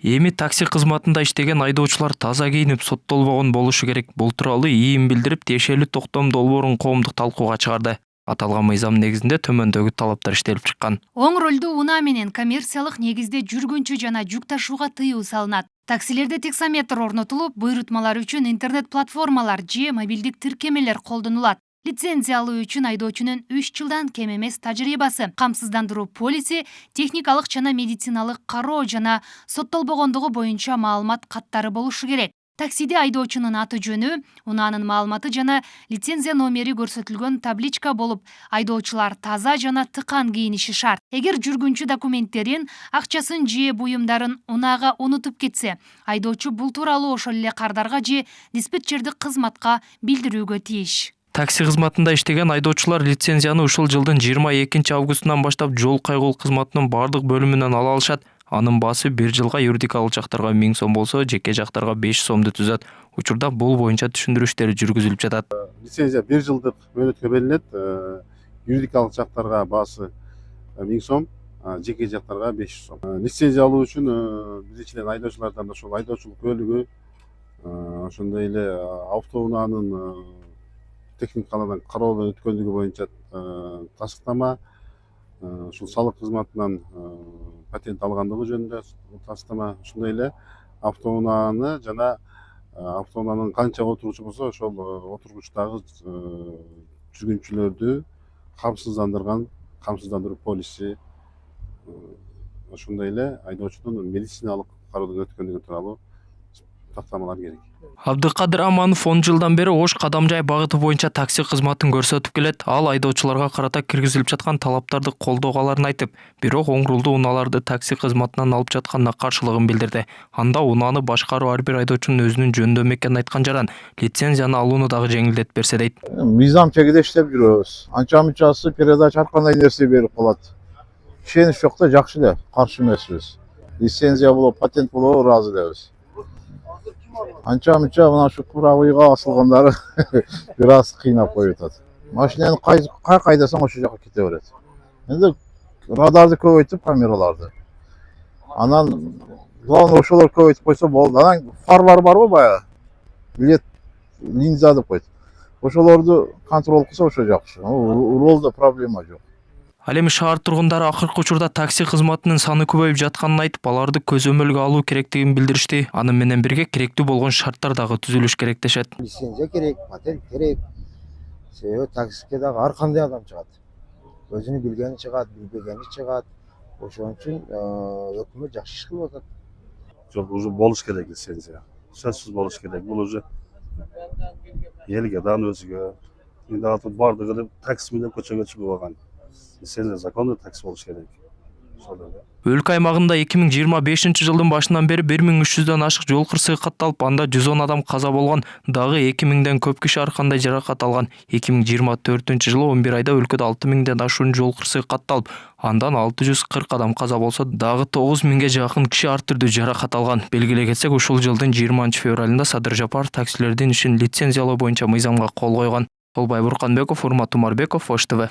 Эми такси кызматында иштеген айдоочулар таза кийинип соттолбогон болушу керек. Бул тууралуу ийин билдирип, тиешелүү токтом долбоорун коомдук талкууга чыгарды. Аталган мыйзам негизинде төмөндөгү талаптар иштелип чыккан. Оң ролдуу унаа менен коммерциялык негизде жүргүнчү жана жүк ташууга тыюу салынат. Таксилерде таксометр орнотулуп, буйрутмалар үчүн интернет платформалар же мобилдик тиркемелер колдонулат. Лицензия алуу үчүн айдоочунун 3 жылдан кем эмес тажрыйбасы, камсыздандыруу полиси, техникалык жана медициналык кароо жана соттолбогондугу боюнча маалымат каттары болушу керек. Таксиде айдоочунун аты жөнү, унаанын маалыматы жана лицензия номери көрсөтүлгөн табличка болуп, айдоочулар таза жана тыкан кийиниши шарт. Эгер жүргүнчү документтерин, акчасын же буюмдарын унаага унутуп кетсе, айдоочу бул тууралуу ошол эле кардарга же диспетчердик кызматка билдирүүгө тийиш. Такси кызматында иштеген айдоочулар лицензияны ушул жылдын 22 августунан баштап жол кайгыл кызматынын бардык бөлүмүнөн ала алышат. Анын баасы 1 жылга юридикалык жактарга 1000 сом болсо, жеке жактарга 5 сомду түзөт. Учурда бул боюнча түшүндүрүү иштери жүргүзүлүп жатат. Лицензия 1 жылдык мөөнөткө белинет. Юридикалык жактарга баасы 1000 сом, жеке жактарга 500 сом. Лицензия алуу үчүн биринчиден айдоочулардан ошол айдоочулук куөлүгү, ошондой эле автоунаанын техникалардан кароодон өткөндүгү боюнча тастыктама, ушул салык кызматынан патент алгандыгы жөнүндө тастыктама, ошондой эле автоунааны жана автоунаанын канча отургучу болсо, ошол отургучтагы жүргүнчүлөрдү камсыздандыруу полиси, ошондой эле айдоочунун медициналык кароодон өткөндүгү тууралуу тактамалар керек. Абдыкадыр Аманов 10 жылдан бери Ош Кадамжай багыты боюнча такси кызматын көрсөтүп келет. Ал айдоочуларга карата киргизилип жаткан талаптарды колдогаларын айтып, бирок оң рулдуу унааларды такси кызматынан алып жатканына каршылыгын билдирди. Анда унааны башкаруу ар бир айдоочунун өзүнүн жөндөмү экенин айткан жаран, лицензияны алууну дагы жеңилдетип берсе дейт. Мыйзам чегиде иштеп жүрөбүз. Анча-мынчасы передача ар кандай нерсе берип калат. Ишенич жок да, жакшы эле, каршы эмеспиз. Лицензия болобу, патент болобу ыраазы элебиз. Анча-мынча мына ушу правыйга асылгандары бир аз кыйнап коюп атат. Машинени кайдасаң ошол жака кете берет. Эми радарды көбөйтүп, камераларды. Анан главное ошолор көбөйтүп койсо болду. Анан фарлар барбы баягы? Лет линза деп койт. Ошолорду контроль кылса ошо жакшы. Ролдо проблема жок. Ал эми шаар тургундары акыркы учурда такси кызматынын саны көбөйүп жатканын айтып, аларды көзөмөлгө алуу керектигин билдиришти. Аны менен бирге керектүү болгон шарттар дагы түзүлүш керек дешет. Лицензия керек, патент керек. Себеби таксиге дагы ар кандай адам чыгат. Өзүнү билгени чыгат, билбегени чыгат. Ошон үчүн өкмөт жакшы иш кылып атат. Жок, уже болуш керек лицензия. Сөзсүз болуш керек. Бул уже элге дан өзүгө, дагы бардыгы такси менен көчөгө чыгып алган. Лицензия законный такси болуш керек. Өлкө аймагында 2025 жылдын башынан бери 1300дөн ашык жол кырсыгы катталып, анда 110 адам каза болгон, дагы 2000ден көп киши ар кандай жаракат алган. 2024 жылы 11 айда өлкөдө 6000ден ашуун жол кырсыгы катталып, андан 640 адам каза болсо, дагы 9000ге жакын киши ар түрдүү жаракат алган. Белгилей кетсек, ушул жылдын 20 февралында Садыр Жапаров таксилердин ишин лицензиялоо боюнча мыйзамга кол койгон. Толбай Бурканбеков, Урмат Умарбеков, Ош ТВ.